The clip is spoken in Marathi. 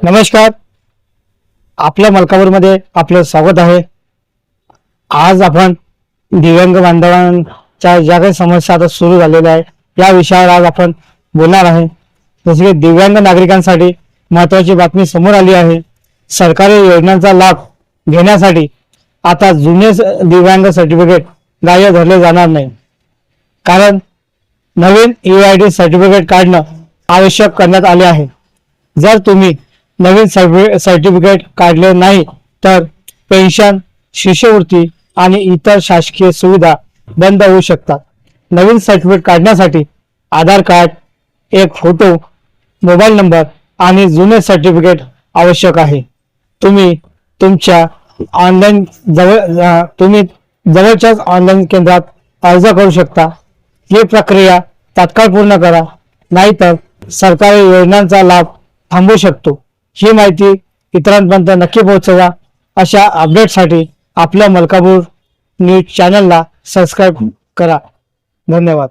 नमस्कार. आपल्या मलकापूरमध्ये आपलं स्वागत आहे. आज आपण दिव्यांग बांधवांच्या ज्या काही समस्या आता सुरू झालेल्या आहे या विषयावर आज आपण बोलणार आहे. जसे की दिव्यांग नागरिकांसाठी महत्त्वाची बातमी समोर आली आहे. सरकारी योजनांचा लाभ घेण्यासाठी आता जुने दिव्यांग सर्टिफिकेट ग्राह्य धरले जाणार नाही, कारण नवीन EID सर्टिफिकेट काढणं आवश्यक करण्यात आले आहे. जर तुम्ही नवीन सर्टिफिकेट काढले नाही तर पेन्शन, शिष्यवृत्ती आणि इतर शासकीय सुविधा बंद होऊ शकतात. नवीन सर्टिफिकेट काढण्यासाठी आधार कार्ड, एक फोटो, मोबाईल नंबर आणि जुने सर्टिफिकेट आवश्यक आहे. तुम्ही तुमच्या जवळच्याच ऑनलाईन केंद्रात अर्ज करू शकता. ही प्रक्रिया तात्काळ पूर्ण करा, नाहीतर सरकारी योजनांचा लाभ थांबू शकतो. ही माहिती इतरांपर्यंत नक्की पोहोचवा. अशा अपडेटसाठी आपल्या मलकापूर न्यूज चॅनलला सबस्क्राईब करा. धन्यवाद.